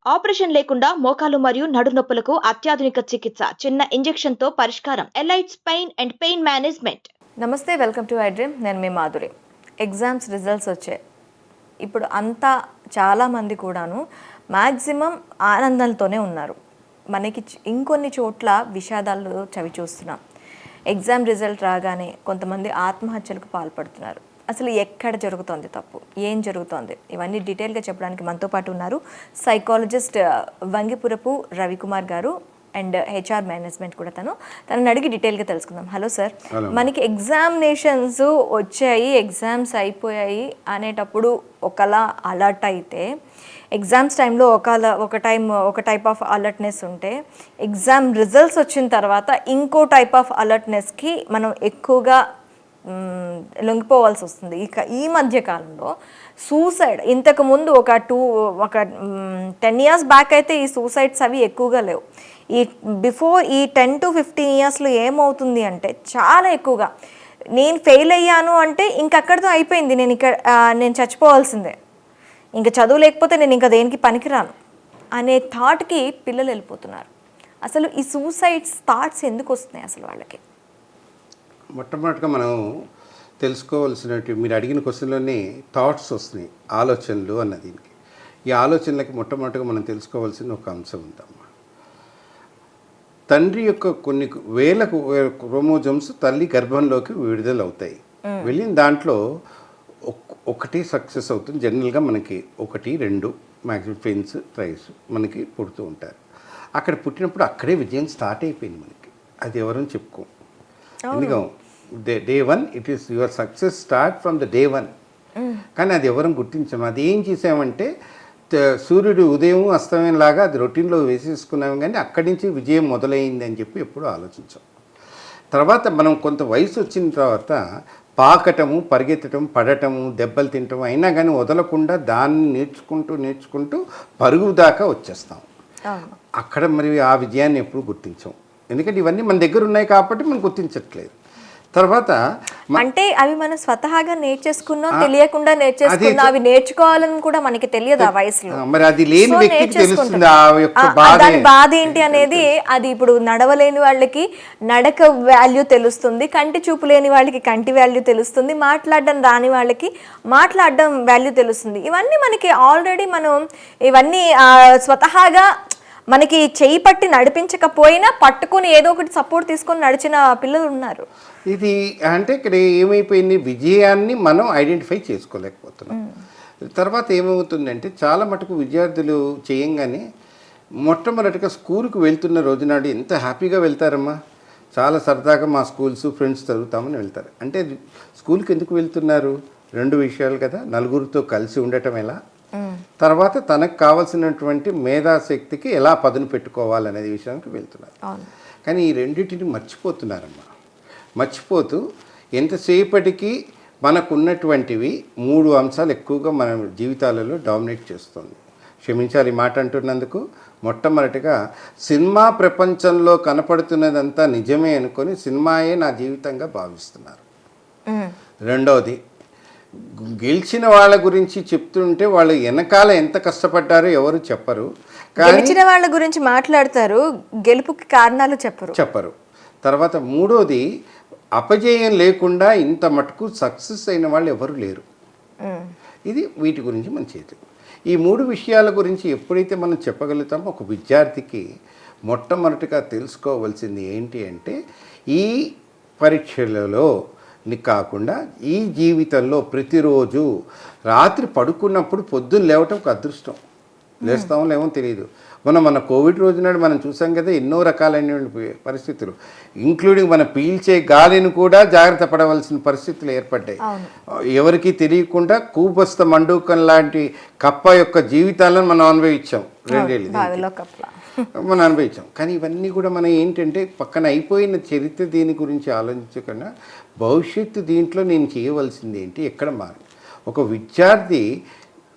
Operation లేకుండా మోకాలు మరియు నడునొప్పులకు అత్యాధునిక చికిత్స. చిన్న ఇంజెక్షన్ తో పరిష్కారం. Elites pain and pain management. నమస్తే, వెల్కమ్ టు ఐ డ్రీమ్. నేను మీ మాధురి. ఎగ్జామ్స్ రిజల్ట్స్ వచ్చాయి. ఇప్పుడు అంతా చాలామంది కూడాను మ్యాక్సిమం ఆనందంతోనే ఉన్నారు. మనకి ఇంకొన్ని చోట్ల విషాదాలు చవి చూస్తున్నాం. ఎగ్జామ్ రిజల్ట్ రాగానే కొంతమంది ఆత్మహత్యలకు పాల్పడుతున్నారు. అసలు ఎక్కడ జరుగుతోంది తప్పు, ఏం జరుగుతోంది, ఇవన్నీ డీటెయిల్గా చెప్పడానికి మనతో పాటు ఉన్నారు సైకాలజిస్ట్ వంగిపురపు రవికుమార్ గారు అండ్ హెచ్ఆర్ మేనేజ్మెంట్ కూడా తనని అడిగి డీటెయిల్గా తెలుసుకుందాం. హలో సార్, మనకి ఎగ్జామినేషన్స్ వచ్చాయి, ఎగ్జామ్స్ అయిపోయాయి అనేటప్పుడు ఒకలా అలర్ట్ అయితే, ఎగ్జామ్స్ టైంలో ఒక టైప్ ఆఫ్ అలర్ట్నెస్ ఉంటే, ఎగ్జామ్ రిజల్ట్స్ వచ్చిన తర్వాత ఇంకో టైప్ ఆఫ్ అలర్ట్నెస్కి మనం ఎక్కువగా లొంగిపోవాల్సి వస్తుంది. ఇక ఈ మధ్య కాలంలో సూసైడ్, ఇంతకుముందు ఒక 10 years బ్యాక్ అయితే ఈ సూసైడ్స్ అవి ఎక్కువగా లేవు. ఈ బిఫోర్ ఈ 10 to 15 yearsలో ఏమవుతుంది అంటే చాలా ఎక్కువగా నేను ఫెయిల్ అయ్యాను అంటే ఇంకక్కడితో అయిపోయింది, నేను చచ్చిపోవాల్సిందే, ఇంకా చదువు లేకపోతే నేను ఇంకా దేనికి పనికిరాను అనే థాట్కి పిల్లలు వెళ్ళిపోతున్నారు. అసలు ఈ సూసైడ్స్ థాట్స్ ఎందుకు వస్తున్నాయి అసలు వాళ్ళకి? మొట్టమొదటిగా మనం తెలుసుకోవాల్సినట్టు, మీరు అడిగిన క్వశ్చన్లోనే థాట్స్ వస్తున్నాయి, ఆలోచనలు అన్న దీనికి. ఈ ఆలోచనలకి మొట్టమొదటిగా మనం తెలుసుకోవాల్సిన ఒక అంశం ఉందమ్మా. తండ్రి యొక్క కొన్ని వేల క్రోమోజోమ్స్ తల్లి గర్భంలోకి విడుదలవుతాయి. వెళ్ళిన దాంట్లో ఒకటి సక్సెస్ అవుతుంది. జనరల్గా మనకి 1, 2 మ్యాక్సిమం ట్విన్స్, థ్రైస్ మనకి పుడుతూ ఉంటారు. అక్కడ పుట్టినప్పుడు అక్కడే విజయం స్టార్ట్ అయిపోయింది మనకి. అది ఎవరని చెప్పుకో. ఎందుకంటే day 1 it is your success start from the day 1. కానీ అది ఎవరం గుర్తించాము. అది ఏం చేసామంటే సూర్యుడు ఉదయం అస్తమయం లాగా అది రొటీన్లో వేసేసుకున్నాము, కానీ అక్కడి నుంచి విజయం మొదలైంది అని చెప్పి ఎప్పుడు ఆలోచించాం. తర్వాత మనం కొంత వయసు వచ్చిన తర్వాత పాకటము, పరిగెత్తటం, పడటము, దెబ్బలు తినటం అయినా కానీ వదలకుండా దాన్ని నేర్చుకుంటూ పరుగు దాకా వచ్చేస్తాం. అక్కడ మరి ఆ విజయాన్ని ఎప్పుడు గుర్తించాం. ఎందుకంటే ఇవన్నీ మన దగ్గర ఉన్నాయి కాబట్టి మనం గుర్తించట్లేదు. తర్వాత అంటే అవి మనం స్వతహాగా నేర్చేసుకున్నాం, తెలియకుండా నేర్చేసుకున్నాం. అవి నేర్చుకోవాలని కూడా మనకి తెలియదు ఆ వయసులో. మరి అది లేని వ్యక్తికి తెలుస్తుంది దాని బాధ ఏంటి అనేది. అది ఇప్పుడు నడవలేని వాళ్ళకి నడక వాల్యూ తెలుస్తుంది, కంటి చూపు లేని వాళ్ళకి కంటి వాల్యూ తెలుస్తుంది, మాట్లాడడం రాని వాళ్ళకి మాట్లాడడం వాల్యూ తెలుస్తుంది. ఇవన్నీ మనకి ఆల్రెడీ మనం ఇవన్నీ స్వతహాగా మనకి చేయి పట్టి నడిపించకపోయినా పట్టుకుని ఏదో ఒకటి సపోర్ట్ తీసుకొని నడిచిన పిల్లలు ఉన్నారు. ఇది అంటే ఇక్కడ ఏమైపోయింది, విజయాన్ని మనం ఐడెంటిఫై చేసుకోలేకపోతున్నాం. తర్వాత ఏమవుతుందంటే చాలా మటుకు విద్యార్థులు చేయంగానే మొట్టమొదటిగా స్కూల్కి వెళ్తున్న రోజునాడు ఎంత హ్యాపీగా వెళ్తారమ్మా, చాలా సరదాగా మా స్కూల్స్ ఫ్రెండ్స్ చదువుతామని వెళ్తారు. అంటే స్కూల్కి ఎందుకు వెళ్తున్నారు? 2 విషయాలు కదా. నలుగురితో కలిసి ఉండటం ఎలా, తర్వాత తనకు కావాల్సినటువంటి మేధాశక్తికి ఎలా పదును పెట్టుకోవాలనేది విషయానికి వెళ్తున్నారు. కానీ ఈ రెండింటిని మర్చిపోతున్నారమ్మా. మర్చిపోతూ ఎంతసేపటికి మనకున్నటువంటివి 3 అంశాలు ఎక్కువగా మన జీవితాలలో డామినేట్ చేస్తుంది. క్షమించాలి మాట అంటున్నందుకు. మొట్టమొదటిగా సినిమా ప్రపంచంలో కనపడుతున్నదంతా నిజమే అనుకొని సినిమాయే నా జీవితంగా భావిస్తున్నారు. రెండవది, గెలిచిన వాళ్ళ గురించి చెప్తుంటే వాళ్ళు వెనకాల ఎంత కష్టపడ్డారో ఎవరు చెప్పరు. గెలిచిన వాళ్ళ గురించి మాట్లాడతారు, గెలుపుకి కారణాలు చెప్పరు. తర్వాత మూడోది, అపజయం లేకుండా ఇంత మటుకు సక్సెస్ అయిన వాళ్ళు ఎవరు లేరు. ఇది వీటి గురించి మన చేతి. ఈ 3 విషయాల గురించి ఎప్పుడైతే మనం చెప్పగలుగుతామో ఒక విద్యార్థికి మొట్టమొదటిగా తెలుసుకోవాల్సింది ఏంటి అంటే, ఈ పరీక్షలలో కాకుండా ఈ జీవితంలో ప్రతిరోజు రాత్రి పడుకున్నప్పుడు పొద్దున్న లేవటం ఒక అదృష్టం. లేస్తామో లేవో తెలియదు. మన కోవిడ్ రోజు నాడు మనం చూసాం కదా, ఎన్నో రకాలైన పరిస్థితులు, ఇంక్లూడింగ్ మన పీల్చే గాలిని కూడా జాగ్రత్త పడవలసిన పరిస్థితులు ఏర్పడ్డాయి. ఎవరికి తెలియకుండా కూబస్త మండూకం లాంటి కప్ప యొక్క జీవితాలను మనం అనుభవించాం. 2 ఏళ్ళు మనం అనుభవించాం. కానీ ఇవన్నీ కూడా మనం ఏంటంటే పక్కన అయిపోయిన చరిత్ర దీని గురించి ఆలోచించకుండా భవిష్యత్తు దీంట్లో నేను చేయవలసింది ఏంటి, ఎక్కడ మారి. ఒక విద్యార్థి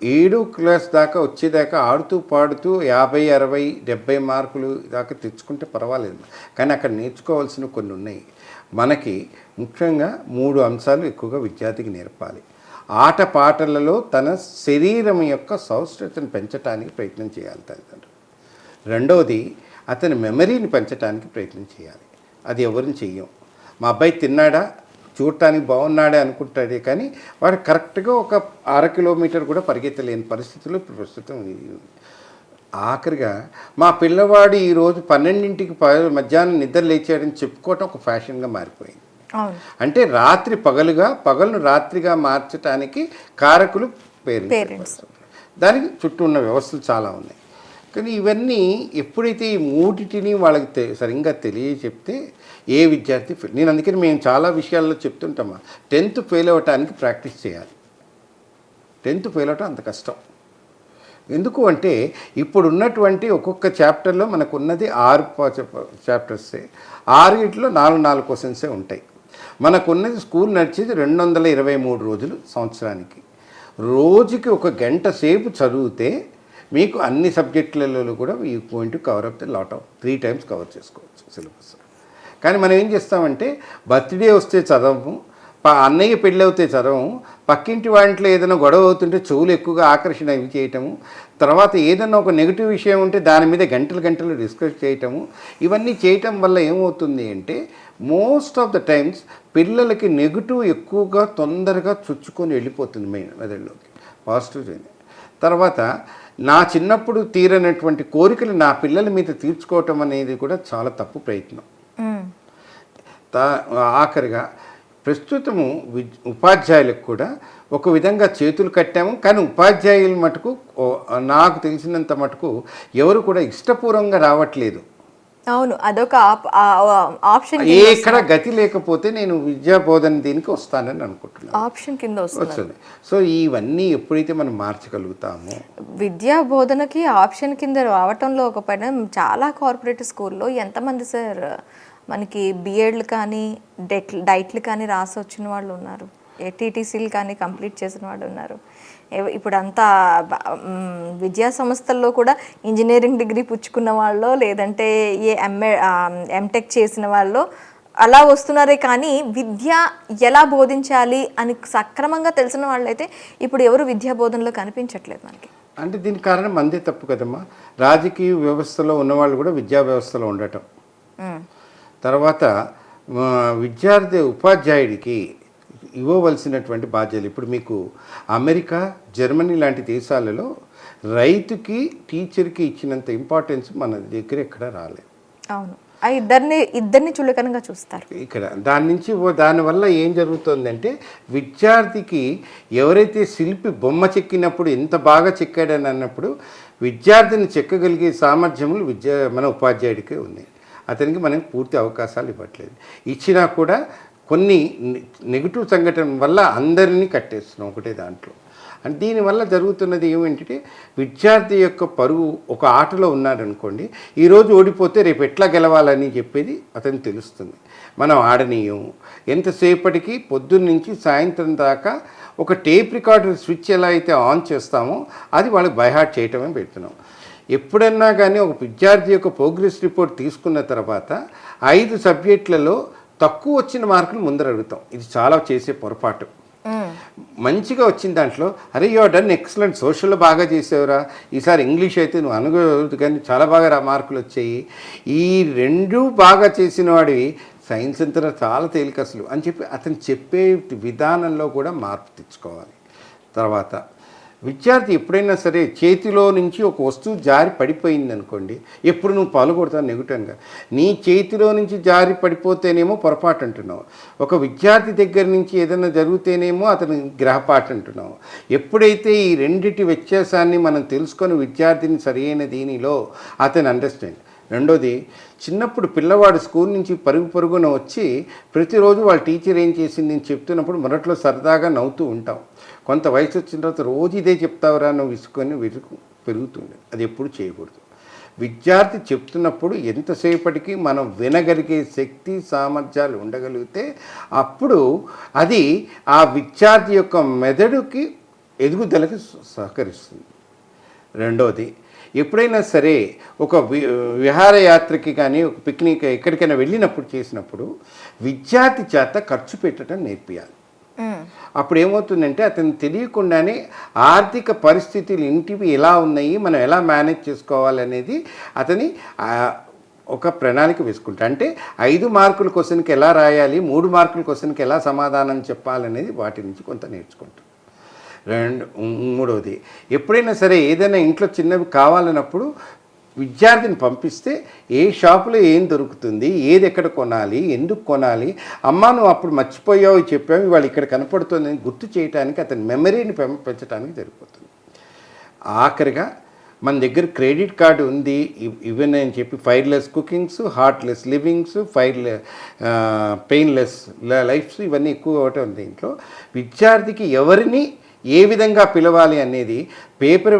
7వ క్లాస్ దాకా వచ్చేదాకా ఆడుతూ పాడుతూ 50, 60, 70 మార్కులు దాకా తెచ్చుకుంటే పర్వాలేదు. కానీ అక్కడ నేర్చుకోవాల్సిన కొన్ని ఉన్నాయి. మనకి ముఖ్యంగా 3 అంశాలు ఎక్కువగా విద్యార్థికి నేర్పాలి. ఆటపాటలలో తన శరీరం యొక్క సౌష్ఠతను పెంచడానికి ప్రయత్నం చేయాలి తల్లిదండ్రులు. రెండవది అతని మెమరీని పెంచడానికి ప్రయత్నం చేయాలి. అది ఎవరిని చెయ్యం. మా అబ్బాయి తిన్నాడా, చూడటానికి బాగున్నాడే అనుకుంటాడే కానీ వాడు కరెక్ట్గా ఒక 1/2 కిలోమీటర్ కూడా పరిగెత్తలేని పరిస్థితుల్లో ప్రస్తుతం ఉంది. ఆఖరిగా మా పిల్లవాడు ఈరోజు 12ంటికి మధ్యాహ్నం నిద్ర లేచాడని చెప్పుకోవటం ఒక ఫ్యాషన్గా మారిపోయింది. అంటే రాత్రి పగలుగా, పగలును రాత్రిగా మార్చడానికి కారకులు పేరెంట్స్. దానికి చుట్టూ ఉన్న వ్యవస్థలు చాలా ఉన్నాయి. కానీ ఇవన్నీ ఎప్పుడైతే ఈ మూడిటిని వాళ్ళకి సరిగ్గా తెలియచెప్తే ఏ విద్యార్థి నేను అందుకని మేము చాలా విషయాల్లో చెప్తుంటామా, 10th ఫెయిల్ అవ్వటానికి ప్రాక్టీస్ చేయాలి. 10th ఫెయిల్ అవ్వటం అంత కష్టం. ఎందుకు అంటే ఇప్పుడు ఉన్నటువంటి ఒక్కొక్క చాప్టర్లో మనకు ఉన్నది 6 చాప్టర్సే, 6 4 క్వశ్చన్సే ఉంటాయి. మనకున్నది స్కూల్ నడిచేది 223 రోజులు సంవత్సరానికి. రోజుకి 1 గంట సేపు చదివితే మీకు అన్ని సబ్జెక్టులలో కూడా you going to cover up the lot of 3 times cover చేసుకోవచ్చు సిలబస్. కానీ మనం ఏం చేస్తామంటే బర్త్డే వస్తే చదవము, అన్నయ్య పెళ్ళి అవుతే చదవము, పక్కింటి వాంట్లో ఏదైనా గొడవ అవుతుంటే చెవులు ఎక్కువగా ఆకర్షణ ఇవి చేయటము, తర్వాత ఏదైనా ఒక నెగిటివ్ విషయం ఉంటే దాని మీద గంటలు డిస్కస్ చేయటము. ఇవన్నీ చేయటం వల్ల ఏమవుతుంది అంటే మోస్ట్ ఆఫ్ ద టైమ్స్ పిల్లలకి నెగిటివ్ ఎక్కువగా తొందరగా చుచ్చుకొని వెళ్ళిపోతుంది మెదడులోకి, పాజిటివ్ చేయని. తర్వాత నా చిన్నప్పుడు తీరనటువంటి కోరికలు నా పిల్లల మీద తీర్చుకోవటం అనేది కూడా చాలా తప్పు ప్రయత్నం. ఆఖరిగా ప్రస్తుతము ఉపాధ్యాయులకు కూడా ఒక విధంగా చేతులు కట్టాము. కానీ ఉపాధ్యాయుల మటుకు నాకు తెలిసినంత మటుకు ఎవరు కూడా ఇష్టపూర్వకంగా రావట్లేదు. అవును, అదొక ఆప్షన్. ఎక్కడ గతి లేకపోతే నేను విద్యా బోధన దీనికి వస్తానని అనుకుంటున్నాను. ఆప్షన్ కింద వస్తుంది. సో ఇవన్నీ ఎప్పుడైతే మనం మార్చగలుగుతామో, విద్యా బోధనకి ఆప్షన్ కింద రావటంలో ఒక పైన చాలా కార్పొరేట్ స్కూల్లో ఎంతమంది సార్ మనకి బిఎడ్లు కానీ డైట్లు కానీ రాసి వచ్చిన వాళ్ళు ఉన్నారు, టీటీసీలు కానీ కంప్లీట్ చేసిన వాళ్ళు ఉన్నారు. ఇప్పుడు అంతా విద్యా సంస్థల్లో కూడా ఇంజనీరింగ్ డిగ్రీ పుచ్చుకున్న వాళ్ళు, లేదంటే ఎంటెక్ చేసిన వాళ్ళు అలా వస్తున్నారే. కానీ విద్య ఎలా బోధించాలి అని సక్రమంగా తెలిసిన వాళ్ళైతే ఇప్పుడు ఎవరు విద్యా బోధనలో కనిపించట్లేదు మనకి. అంటే దీనికి కారణం మందే తప్పు కదమ్మా. రాజకీయ వ్యవస్థలో ఉన్నవాళ్ళు కూడా విద్యా వ్యవస్థలో ఉండటం, తర్వాత విద్యార్థి ఉపాధ్యాయుడికి ఇవ్వవలసినటువంటి బాధ్యతలు. ఇప్పుడు మీకు అమెరికా, జర్మనీ లాంటి దేశాలలో రైతుకి టీచర్కి ఇచ్చినంత ఇంపార్టెన్స్ మన దగ్గర ఎక్కడ రాలేదు. అవును, ఇద్దరిని చులకనగా చూస్తారు ఇక్కడ. దానివల్ల ఏం జరుగుతుందంటే విద్యార్థికి ఎవరైతే శిల్పి బొమ్మ చెక్కినప్పుడు ఎంత బాగా చెక్కాడని అన్నప్పుడు విద్యార్థిని చెక్కగలిగే సామర్థ్యములు మన ఉపాధ్యాయుడికే ఉన్నాయి. అతనికి మనం పూర్తి అవకాశాలు ఇవ్వట్లేదు. ఇచ్చినా కూడా కొన్ని నెగిటివ్ సంఘటన వల్ల అందరినీ కట్టేస్తున్నాం ఒకటే దాంట్లో. అంటే దీనివల్ల జరుగుతున్నది ఏమిటంటే విద్యార్థి యొక్క పరువు ఒక ఆటలో ఉన్నారనుకోండి, ఈరోజు ఓడిపోతే రేపు ఎట్లా గెలవాలని చెప్పేది అతనికి తెలుస్తుంది. మనం ఆడనీయం. ఎంతసేపటికి పొద్దున్న నుంచి సాయంత్రం దాకా ఒక టేప్ రికార్డర్ స్విచ్ ఎలా అయితే ఆన్ చేస్తామో అది వాళ్ళకి బైహార్ట్ చేయటమే పెడుతున్నాం. ఎప్పుడన్నా కానీ ఒక విద్యార్థి యొక్క ప్రోగ్రెస్ రిపోర్ట్ తీసుకున్న తర్వాత 5 సబ్జెక్టులలో తక్కువ వచ్చిన మార్కులు ముందర అడుగుతాం. ఇది చాలా చేసే పొరపాటు. మంచిగా వచ్చిన దాంట్లో అరే యు ఆర్ డన్ ఎక్సలెంట్, సోషల్లో బాగా చేసేవరా, ఈసారి ఇంగ్లీష్ అయితే నువ్వు అనుకోవద్దు కానీ చాలా బాగా మార్కులు వచ్చాయి, ఈ 2 బాగా చేసిన వాడివి సైన్స్ అంతా చాలా తేలిక అసలు అని చెప్పి అతను చెప్పే విధానంలో కూడా మార్పు తెచ్చుకోవాలి. తర్వాత విద్యార్థి ఎప్పుడైనా సరే చేతిలో నుంచి ఒక వస్తువు జారి పడిపోయింది అనుకోండి, ఎప్పుడు నువ్వు పాల్గొడతావు నెగిటివ్గా. నీ చేతిలో నుంచి జారి పడిపోతేనేమో పొరపాటు అంటున్నావు, ఒక విద్యార్థి దగ్గర నుంచి ఏదైనా జరిగితేనేమో అతను గ్రహపాటు అంటున్నావు. ఎప్పుడైతే ఈ రెండిటి వ్యత్యాసాన్ని మనం తెలుసుకొని విద్యార్థిని సరైన దీనిలో అతను అండర్స్టాండ్. రెండోది, చిన్నప్పుడు పిల్లవాడు స్కూల్ నుంచి పరుగున వచ్చి ప్రతిరోజు వాళ్ళ టీచర్ ఏం చేసింది నేను చెప్తున్నప్పుడు మొదట్లో సరదాగా నవ్వుతూ ఉంటాం. కొంత వయసు వచ్చిన తర్వాత రోజు ఇదే చెప్తావురా నువ్వు విసుకొని పెరుగుతుంది. అది ఎప్పుడు చేయకూడదు. విద్యార్థి చెప్తున్నప్పుడు ఎంతసేపటికి మనం వినగలిగే శక్తి సామర్థ్యాలు ఉండగలిగితే అప్పుడు అది ఆ విద్యార్థి యొక్క మెదడుకి ఎదుగుదలకి సహకరిస్తుంది. రెండోది, ఎప్పుడైనా సరే ఒక విహారయాత్రకి కానీ ఒక పిక్నిక్ ఎక్కడికైనా వెళ్ళినప్పుడు చేసినప్పుడు విద్యార్థి చేత ఖర్చు పెట్టడం నేర్పియాలి. అప్పుడు ఏమవుతుందంటే అతను తెలియకుండానే ఆర్థిక పరిస్థితులు ఇంటివి ఎలా ఉన్నాయి, మనం ఎలా మేనేజ్ చేసుకోవాలనేది అతని ఒక ప్రణాళిక వేసుకుంటా. అంటే 5 మార్కుల క్వశ్చన్కి ఎలా రాయాలి, 3 మార్కుల క్వశ్చన్కి ఎలా సమాధానం చెప్పాలనేది వాటి నుంచి కొంత నేర్చుకుంటాం. మూడవది, ఎప్పుడైనా సరే ఏదైనా ఇంట్లో చిన్నవి కావాలన్నప్పుడు విద్యార్థిని పంపిస్తే ఏ షాపులో ఏం దొరుకుతుంది, ఏది ఎక్కడ కొనాలి, ఎందుకు కొనాలి, అమ్మా నువ్వు అప్పుడు మర్చిపోయావు చెప్పావు ఇవాళ ఇక్కడ కనపడుతుందని గుర్తు చేయడానికి అతని మెమరీని పెంచడానికి సరిపోతుంది. ఆఖరిగా మన దగ్గర క్రెడిట్ కార్డు ఉంది ఇవన్నీ అని చెప్పి fireless cookings, heartless livings, painless lifes ఇవన్నీ ఎక్కువ ఒకటే ఉంది. ఇంట్లో విద్యార్థికి ఎవరిని ఏ విధంగా పిలవాలి అనేది పేపర్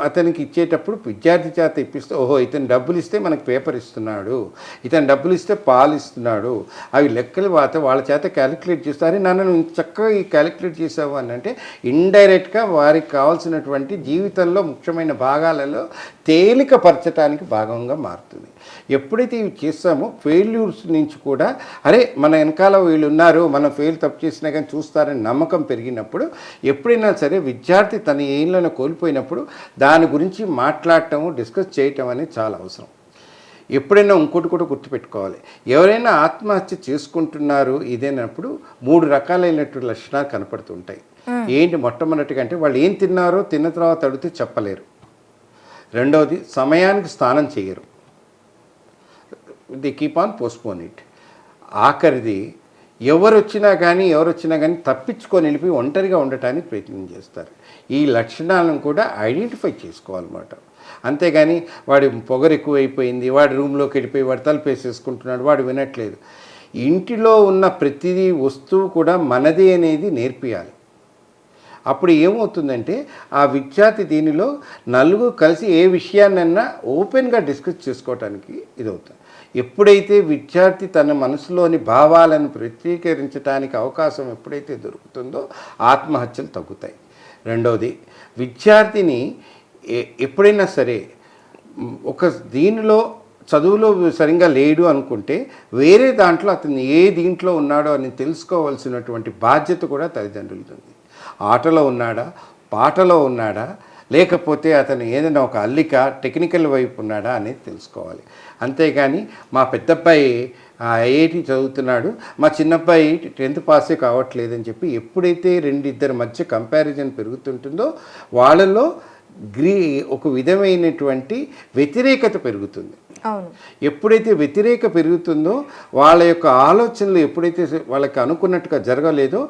అతనికి ఇచ్చేటప్పుడు విద్యార్థి చేత ఇప్పిస్తే, ఓహో ఇతను డబ్బులు ఇస్తే మనకు పేపర్ ఇస్తున్నాడు, ఇతను డబ్బులు ఇస్తే పాలు ఇస్తున్నాడు, అవి లెక్కలు వాళ్ళ చేత క్యాలిక్యులేట్ చేస్తారు. నన్ను చక్కగా ఈ క్యాలిక్యులేట్ చేసావు అని అంటే ఇండైరెక్ట్గా వారికి కావాల్సినటువంటి జీవితంలో ముఖ్యమైన భాగాలలో తేలికపరచడానికి భాగంగా మారుతుంది. ఎప్పుడైతే ఇవి చేస్తామో ఫెయిల్యూర్స్ నుంచి కూడా అరే మన వెనకాల వీళ్ళు ఉన్నారు, మనం తప్పు చేసినా కానీ చూస్తారని నమ్మకం పెరిగినప్పుడు ఎప్పుడైనా సరే విద్యార్థి తన ఏళ్ళను కోల్పోయినప్పుడు దాని గురించి మాట్లాడటము, డిస్కస్ చేయటం అనేది చాలా అవసరం. ఎప్పుడైనా ఇంకోటి కూడా గుర్తుపెట్టుకోవాలి, ఎవరైనా ఆత్మహత్య చేసుకుంటున్నారు ఇదేనప్పుడు 3 రకాలైనటువంటి లక్షణాలు కనపడుతుంటాయి. ఏంటి? మొట్టమొదటిగా అంటే వాళ్ళు ఏం తిన్నారో తిన్న తర్వాత అడిగితే చెప్పలేరు. రెండవది, సమయానికి స్నానం చేయరు, they keep on postpone it. ఆఖరిది, ఎవరు వచ్చినా కానీ తప్పించుకొని వెళ్ళిపోయి ఒంటరిగా ఉండటానికి ప్రయత్నం చేస్తారు. ఈ లక్షణాలను కూడా ఐడెంటిఫై చేసుకోవాలన్నమాట. అంతేగాని వాడి పొగరు ఎక్కువైపోయింది, వాడి రూమ్లోకి వెళ్ళిపోయి వాడు తలుపేసేసుకుంటున్నాడు, వాడు వినట్లేదు. ఇంటిలో ఉన్న ప్రతిదీ వస్తువు కూడా మనదే అనేది నేర్పియాలి. అప్పుడు ఏమవుతుందంటే ఆ విద్యార్థి దీనిలో నలుగురు కలిసి ఏ విషయాన్నైనా ఓపెన్గా డిస్కస్ చేసుకోవటానికి ఇదవుతుంది. ఎప్పుడైతే విద్యార్థి తన మనసులోని భావాలను ప్రత్యేకరించడానికి అవకాశం ఎప్పుడైతే దొరుకుతుందో ఆత్మహత్యలు తగ్గుతాయి. రెండవది, విద్యార్థిని ఎప్పుడైనా సరే ఒక దీనిలో చదువులో సరిగ్గా లేడు అనుకుంటే వేరే దాంట్లో అతను ఏ దీంట్లో ఉన్నాడో అని తెలుసుకోవాల్సినటువంటి బాధ్యత కూడా తల్లిదండ్రులది ఉంది. ఆటలో ఉన్నాడా, పాటలో ఉన్నాడా, లేకపోతే అతను ఏదైనా ఒక అల్లిక టెక్నికల్ వైపు ఉన్నాడా అనేది తెలుసుకోవాలి. అంతేగాని మా పెద్దబ్బాయి ఐఐటి చదువుతున్నాడు, మా చిన్నబ్బాయి 10th పాసే కావట్లేదని చెప్పి ఎప్పుడైతే 2-2 మధ్య కంపారిజన్ పెరుగుతుంటుందో వాళ్ళలో ఒక విధమైనటువంటి వ్యతిరేకత పెరుగుతుంది. ఎప్పుడైతే వ్యతిరేక పెరుగుతుందో వాళ్ళ యొక్క ఆలోచనలు ఎప్పుడైతే వాళ్ళకి అనుకున్నట్టుగా జరగలేదో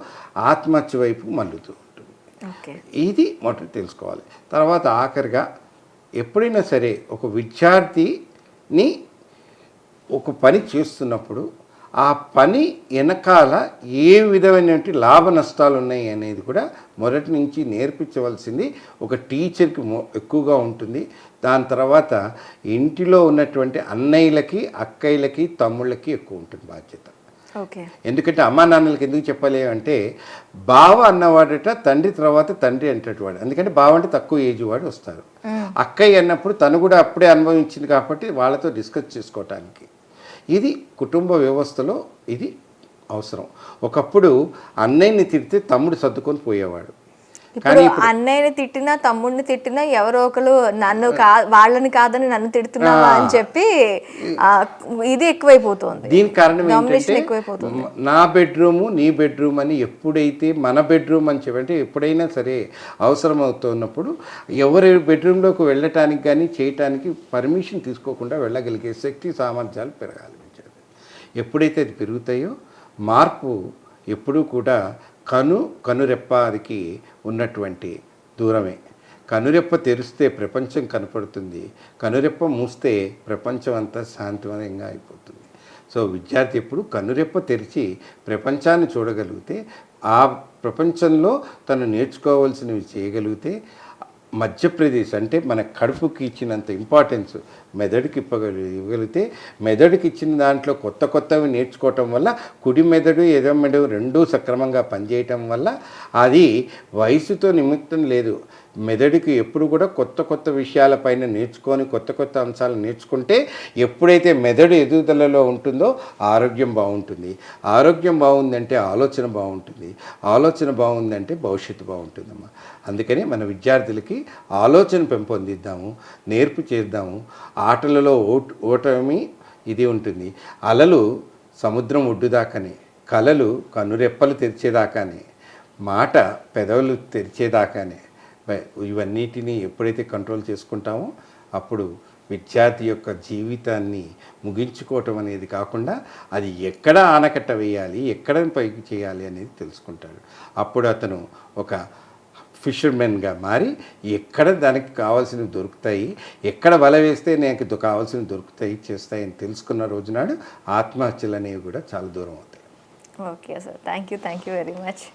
ఆత్మహత్య వైపు మళ్ళుతూ ఉంటుంది. ఇది మొదటి తెలుసుకోవాలి. తర్వాత ఆఖరిగా ఎప్పుడైనా సరే ఒక విద్యార్థిని ఒక పని చేస్తున్నప్పుడు ఆ పని వెనకాల ఏ విధమైనటువంటి లాభ నష్టాలు ఉన్నాయి అనేది కూడా మొదటి నుంచి నేర్పించవలసింది ఒక టీచర్కి ఎక్కువగా ఉంటుంది. దాని తర్వాత ఇంటిలో ఉన్నటువంటి అన్నయ్యలకి, అక్కయ్యలకి, తమ్ముళ్ళకి ఎక్కువ ఉంటుంది బాధ్యత. ఎందుకంటే అమ్మా నాన్నలకి ఎందుకు చెప్పాలి అంటే బావ అన్నవాడట తండ్రి తర్వాత తండ్రి అంటేవాడు. ఎందుకంటే బావ అంటే తక్కువ ఏజ్ వాడు వస్తారు. అక్కయ్య అన్నప్పుడు తను కూడా అప్పుడే అనుభవించింది కాబట్టి వాళ్ళతో డిస్కస్ చేసుకోవటానికి ఇది కుటుంబ వ్యవస్థలో ఇది అవసరం. ఒకప్పుడు అన్నయ్యని తిడితే తమ్ముడు సర్దుకొని పోయేవాడు. ఇప్పుడు అన్నయ్యని తిట్టినా తమ్ముడిని తిట్టినా ఎవరో ఒకరు నన్ను వాళ్ళని కాదని నన్ను తిడుతున్నావా అని చెప్పి ఇది ఎక్కువైపోతుంది. దీనికి కారణం ఏంటంటే నా బెడ్రూము నీ బెడ్రూమ్ అని ఎప్పుడైతే మన బెడ్రూమ్ అని చెప్పంటే ఎప్పుడైనా సరే అవసరం అవుతున్నప్పుడు ఎవరి బెడ్రూమ్లోకి వెళ్ళటానికి కానీ చేయటానికి పర్మిషన్ తీసుకోకుండా వెళ్ళగలిగే శక్తి సామర్థ్యాలు పెరగాలి. ఎప్పుడైతే అది పెరుగుతాయో మార్పు ఎప్పుడూ కూడా కనురెప్పకి ఉన్నటువంటి దూరమే. కనురెప్ప తెరిస్తే ప్రపంచం కనపడుతుంది, కనురెప్ప మూస్తే ప్రపంచం అంతా శాంతివంతంగా అయిపోతుంది. సో విద్యార్థి ఎప్పుడు కనురెప్ప తెరిచి ప్రపంచాన్ని చూడగలిగితే ఆ ప్రపంచంలో తను నేర్చుకోవాల్సినవి చేయగలిగితే మధ్యప్రదేశ్ అంటే మన కడుపుకి ఇచ్చినంత ఇంపార్టెన్స్ మెదడుకి ఇవ్వగలిగితే మెదడుకి ఇచ్చిన దాంట్లో కొత్తవి నేర్చుకోవటం వల్ల కుడి మెదడు ఎడమ మెదడు రెండూ సక్రమంగా పనిచేయటం వల్ల అది వయసుతో నిమిత్తం లేదు. మెదడుకి ఎప్పుడు కూడా కొత్త కొత్త విషయాలపైన నేర్చుకొని కొత్త కొత్త అంశాలు నేర్చుకుంటే ఎప్పుడైతే మెదడు ఎదుగుదలలో ఉంటుందో ఆరోగ్యం బాగుంటుంది. ఆరోగ్యం బాగుందంటే ఆలోచన బాగుంటుంది. ఆలోచన బాగుందంటే భవిష్యత్తు బాగుంటుందమ్మా. అందుకని మన విద్యార్థులకి ఆలోచన పెంపొందిద్దాము, నేర్పు చేద్దాము. ఆటలలో ఓటమి ఇది ఉంటుంది. అలలు సముద్రం ఒడ్డుదాకానే, కలలు కనురెప్పలు తెరిచేదాకానే, మాట పెదవులు తెరిచేదాకానే. ఇవన్నిటిని ఎప్పుడైతే కంట్రోల్ చేసుకుంటామో అప్పుడు విద్యార్థి యొక్క జీవితాన్ని ముగించుకోవటం అనేది కాకుండా అది ఎక్కడ ఆనకట్ట వేయాలి, ఎక్కడ పైకి చేయాలి అనేది తెలుసుకుంటాడు. అప్పుడు అతను ఒక ఫిషర్మెన్గా మారి ఎక్కడ దానికి కావాల్సినవి దొరుకుతాయి, ఎక్కడ వల వేస్తే నాకు కావాల్సినవి దొరుకుతాయి చేస్తాయని తెలుసుకున్న రోజునాడు ఆత్మహత్యలు అనేవి కూడా చాలా దూరం అవుతాయి. Okay sir, thank you very much.